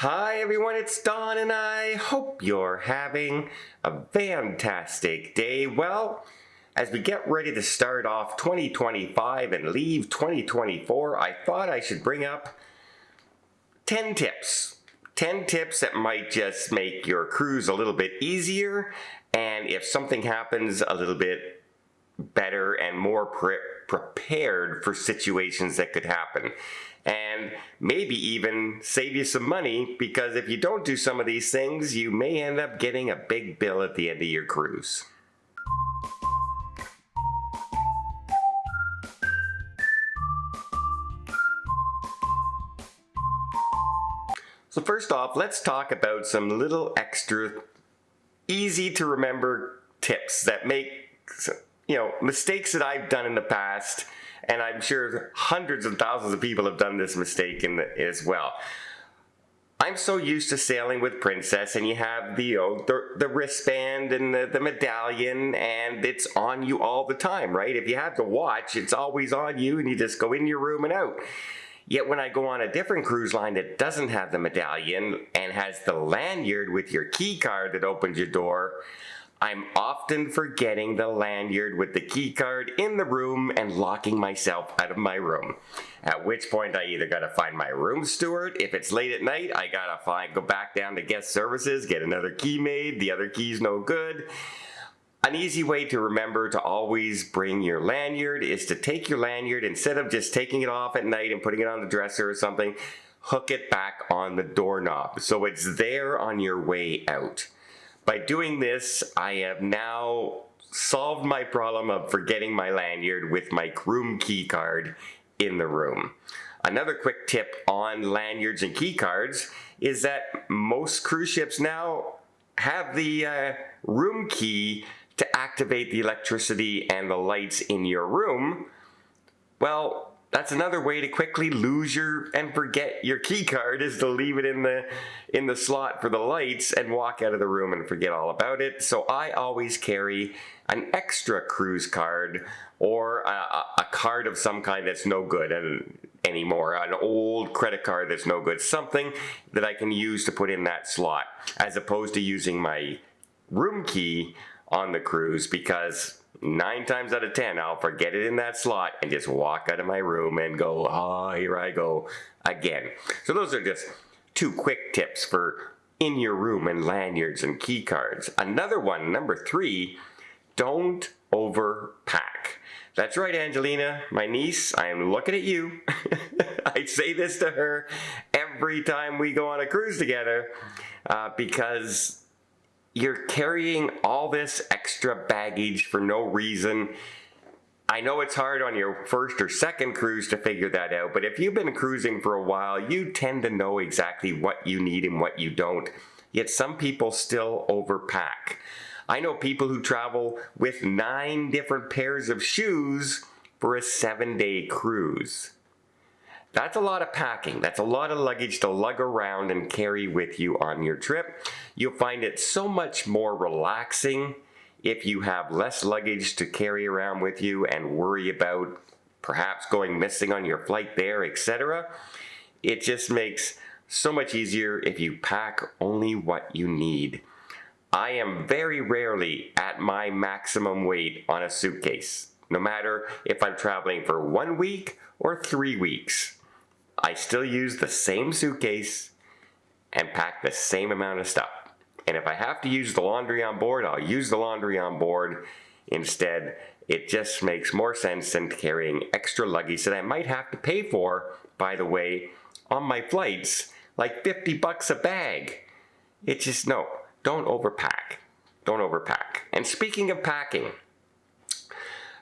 Hi everyone, it's Don and I hope you're having a fantastic day. Well, as we get ready to start off 2025 and leave 2024, I thought I should bring up 10 tips. 10 tips that might just make your cruise a little bit easier, and if something happens, a little bit better and more prepared for situations that could happen. And maybe even save you some money, because if you don't do some of these things, you may end up getting a big bill at the end of your cruise. So first off, let's talk about some little extra easy to remember tips that make, mistakes that I've done in the past. And I'm sure hundreds of thousands of people have done this mistake as well. I'm so used to sailing with Princess, and you have the wristband and the medallion, and it's on you all the time, right? If you have the watch, it's always on you, and you just go in your room and out. Yet when I go on a different cruise line that doesn't have the medallion and has the lanyard with your key card that opens your door, I'm often forgetting the lanyard with the key card in the room and locking myself out of my room. At which point I either gotta find my room steward. If it's late at night, I gotta go back down to guest services, get another key made. The other key's no good. An easy way to remember to always bring your lanyard is to take your lanyard, instead of just taking it off at night and putting it on the dresser or something, hook it back on the doorknob so it's there on your way out. By doing this, I have now solved my problem of forgetting my lanyard with my room key card in the room. Another quick tip on lanyards and key cards is that most cruise ships now have the room key to activate the electricity and the lights in your room. Well, that's another way to quickly lose and forget your key card, is to leave it in the slot for the lights and walk out of the room and forget all about it. So I always carry an extra cruise card, or a card of some kind that's no good anymore, an old credit card that's no good, something that I can use to put in that slot, as opposed to using my room key on the cruise, because 9 times out of 10, I'll forget it in that slot and just walk out of my room and go, here I go again. So those are just 2 quick tips for in your room and lanyards and key cards. Another one, number 3, don't overpack. That's right, Angelina, my niece, I am looking at you. I say this to her every time we go on a cruise together, because you're carrying all this extra baggage for no reason. I know it's hard on your first or second cruise to figure that out, but if you've been cruising for a while, you tend to know exactly what you need and what you don't. Yet some people still overpack. I know people who travel with 9 different pairs of shoes for a 7-day cruise. That's a lot of packing. That's a lot of luggage to lug around and carry with you on your trip. You'll find it so much more relaxing if you have less luggage to carry around with you and worry about perhaps going missing on your flight there, etc. It just makes so much easier if you pack only what you need. I am very rarely at my maximum weight on a suitcase, no matter if I'm traveling for 1 week or 3 weeks. I still use the same suitcase and pack the same amount of stuff. And if I have to use the laundry on board, I'll use the laundry on board instead. It just makes more sense than carrying extra luggage that I might have to pay for, by the way, on my flights, like $50 a bag. It's just, no, don't overpack. Don't overpack. And speaking of packing,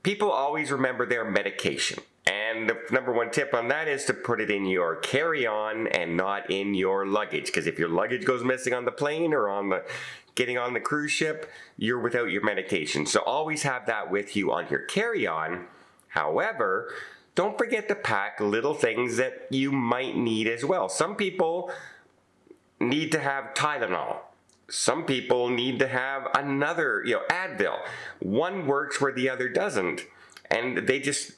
people always remember their medication. And the number 1 tip on that is to put it in your carry-on and not in your luggage. Because if your luggage goes missing on the plane or getting on the cruise ship, you're without your medication. So always have that with you on your carry-on. However, don't forget to pack little things that you might need as well. Some people need to have Tylenol. Some people need to have another, Advil. One works where the other doesn't. and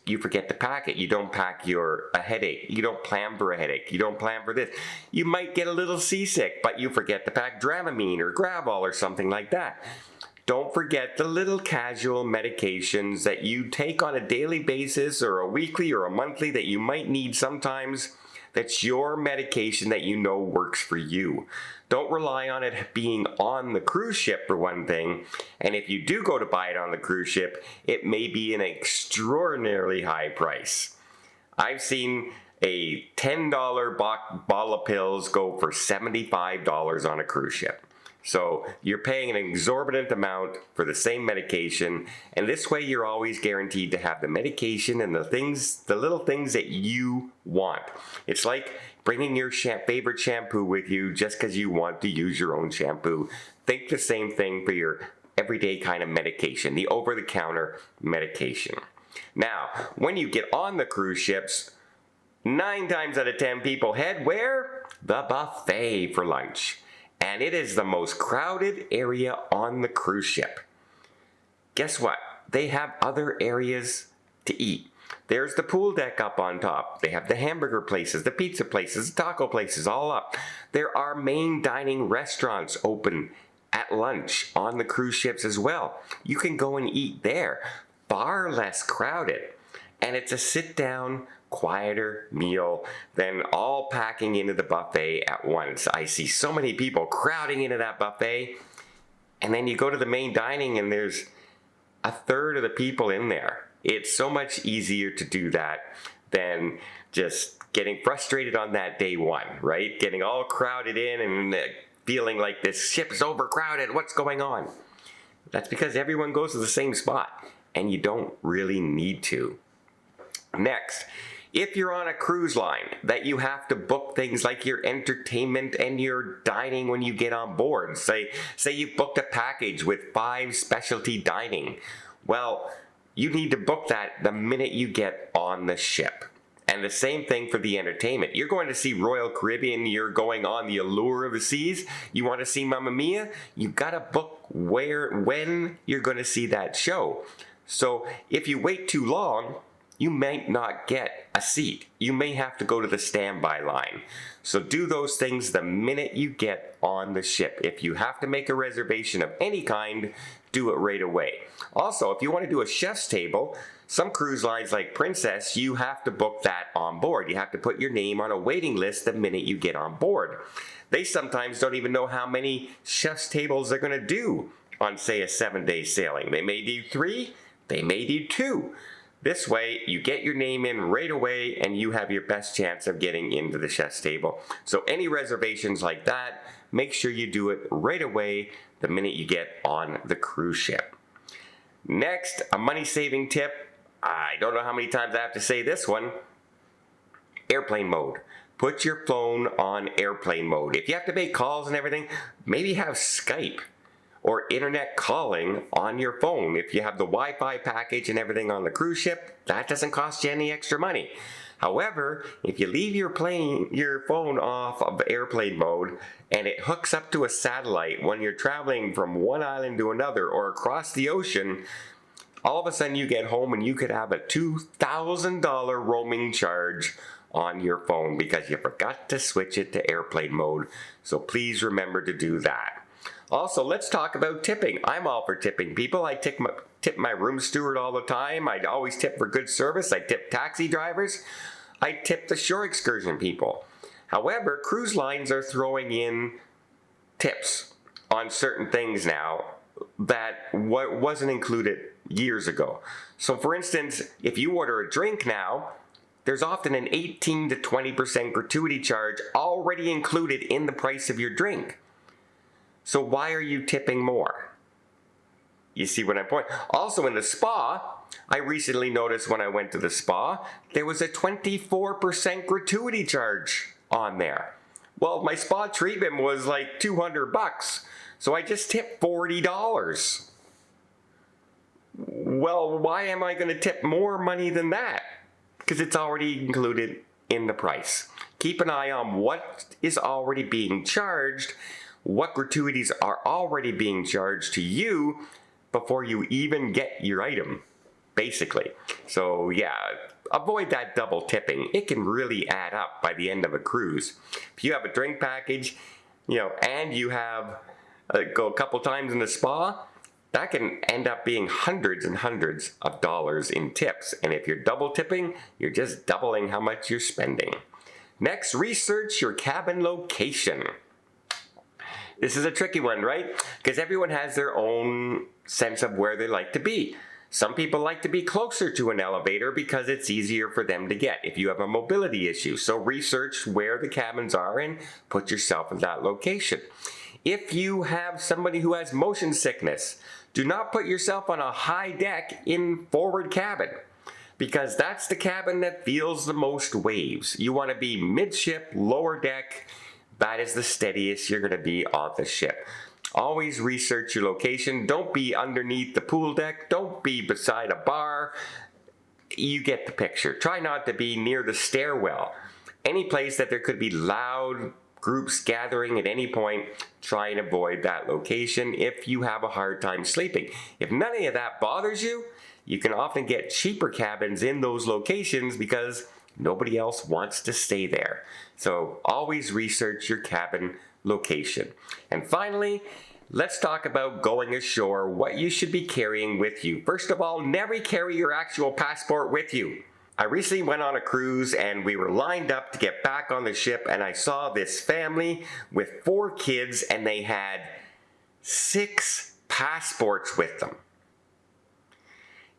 you forget to pack it. You don't pack a headache. You don't plan for a headache. You don't plan for this. You might get a little seasick, but you forget to pack Dramamine or Gravol or something like that. Don't forget the little casual medications that you take on a daily basis or a weekly or a monthly that you might need sometimes. That's your medication that you know works for you. Don't rely on it being on the cruise ship for one thing. And if you do go to buy it on the cruise ship, it may be an extraordinarily high price. I've seen a $10 bottle of pills go for $75 on a cruise ship. So you're paying an exorbitant amount for the same medication, and this way you're always guaranteed to have the medication and the little things that you want. It's like bringing your favorite shampoo with you just because you want to use your own shampoo. Think the same thing for your everyday kind of medication, the over-the-counter medication. Now, when you get on the cruise ships, 9 times out of 10 people head where? The buffet for lunch. And it is the most crowded area on the cruise ship. Guess what? They have other areas to eat. There's the pool deck up on top. They have the hamburger places, the pizza places, the taco places, all up. There are main dining restaurants open at lunch on the cruise ships as well. You can go and eat there. Far less crowded. And it's a sit-down, quieter meal than all packing into the buffet at once. I see so many people crowding into that buffet, and then you go to the main dining and there's a third of the people in there. It's so much easier to do that than just getting frustrated on that day one, right? Getting all crowded in and feeling like this ship is overcrowded. What's going on? That's because everyone goes to the same spot, and you don't really need to. Next, if you're on a cruise line that you have to book things like your entertainment and your dining when you get on board, say you've booked a package with 5 specialty dining, well, you need to book that the minute you get on the ship. And the same thing for the entertainment. You're going to see Royal Caribbean, you're going on the Allure of the Seas, you want to see Mamma Mia, you've got to book when you're going to see that show. So if you wait too long, you might not get a seat. You may have to go to the standby line. So do those things the minute you get on the ship. If you have to make a reservation of any kind, do it right away. Also, if you want to do a chef's table, some cruise lines like Princess, you have to book that on board. You have to put your name on a waiting list the minute you get on board. They sometimes don't even know how many chef's tables they're going to do on, say, a 7-day sailing. They may do 3, they may do 2. This way, you get your name in right away and you have your best chance of getting into the chef's table. So any reservations like that, make sure you do it right away the minute you get on the cruise ship. Next, a money-saving tip. I don't know how many times I have to say this one. Airplane mode. Put your phone on airplane mode. If you have to make calls and everything, maybe have Skype or internet calling on your phone. If you have the Wi-Fi package and everything on the cruise ship, that doesn't cost you any extra money. However, if you leave your phone off of airplane mode and it hooks up to a satellite when you're traveling from one island to another or across the ocean, all of a sudden you get home and you could have a $2,000 roaming charge on your phone because you forgot to switch it to airplane mode. So please remember to do that. Also, let's talk about tipping. I'm all for tipping people. I tip my room steward all the time. I always tip for good service. I tip taxi drivers. I tip the shore excursion people. However, cruise lines are throwing in tips on certain things now that wasn't included years ago. So for instance, if you order a drink now, there's often an 18 to 20% gratuity charge already included in the price of your drink. So why are you tipping more? You see what I'm pointing? Also in the spa, I recently noticed when I went to the spa, there was a 24% gratuity charge on there. Well, my spa treatment was like $200, so I just tipped $40. Well, why am I going to tip more money than that? Because it's already included in the price. Keep an eye on what is already being charged, what gratuities are already being charged to you before you even get your item. basically. So yeah, avoid that double tipping. It can really add up by the end of a cruise. If you have a drink package, and you have go a couple times in the spa, that can end up being hundreds and hundreds of dollars in tips. And if you're double tipping, you're just doubling how much you're spending. Next, research your cabin location. This is a tricky one, right? Because everyone has their own sense of where they like to be. Some people like to be closer to an elevator because it's easier for them to get if you have a mobility issue. So research where the cabins are and put yourself in that location. If you have somebody who has motion sickness, do not put yourself on a high deck in forward cabin, because that's the cabin that feels the most waves. You want to be midship, lower deck. That is the steadiest you're going to be on the ship. Always research your location. Don't be underneath the pool deck. Don't be beside a bar. You get the picture. Try not to be near the stairwell. Any place that there could be loud groups gathering at any point, try and avoid that location if you have a hard time sleeping. If none of that bothers you, you can often get cheaper cabins in those locations because nobody else wants to stay there. So always research your cabin location. And finally, let's talk about going ashore, what you should be carrying with you. First of all, never carry your actual passport with you. I recently went on a cruise and we were lined up to get back on the ship, and I saw this family with 4 kids and they had 6 passports with them.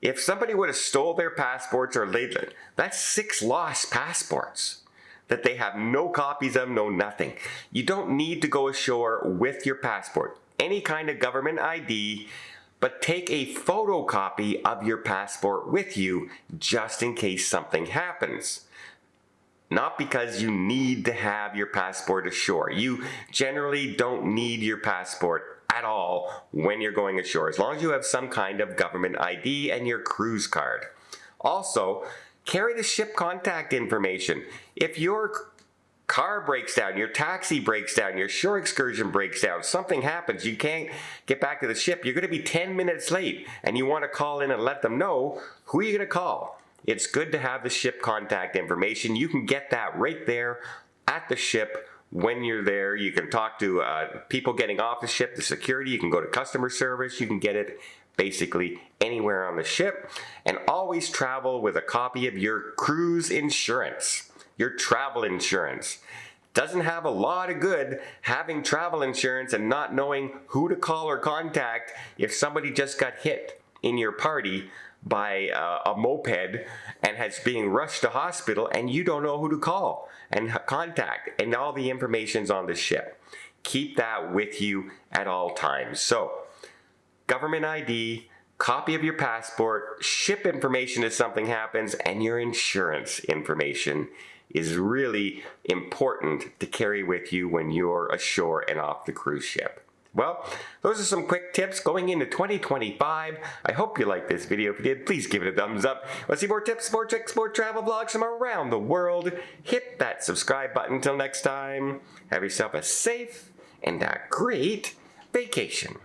If somebody would have stole their passports or laid them, that's 6 lost passports that they have no copies of, no nothing. You don't need to go ashore with your passport. Any kind of government ID, but take a photocopy of your passport with you just in case something happens. Not because you need to have your passport ashore. You generally don't need your passport at all when you're going ashore, as long as you have some kind of government ID and your cruise card. Also, carry the ship contact information. If your car breaks down, your taxi breaks down, your shore excursion breaks down, something happens, you can't get back to the ship, you're going to be 10 minutes late, and you want to call in and let them know, who are you going to call? It's good to have the ship contact information. You can get that right there at the ship. When you're there, you can talk to people getting off the ship, the security, you can go to customer service, you can get it basically anywhere on the ship. And always travel with a copy of your cruise insurance, your travel insurance. Doesn't have a lot of good having travel insurance and not knowing who to call or contact if somebody just got hit in your party by a moped and has being rushed to hospital and you don't know who to call and contact, and all the information's on the ship. Keep that with you at all times. So, government ID, copy of your passport, ship information if something happens, and your insurance information is really important to carry with you when you're ashore and off the cruise ship. Well, those are some quick tips going into 2025. I hope you liked this video. If you did, please give it a thumbs up. Want to see more tips, more tricks, more travel vlogs from around the world? Hit that subscribe button. Until next time, have yourself a safe and a great vacation.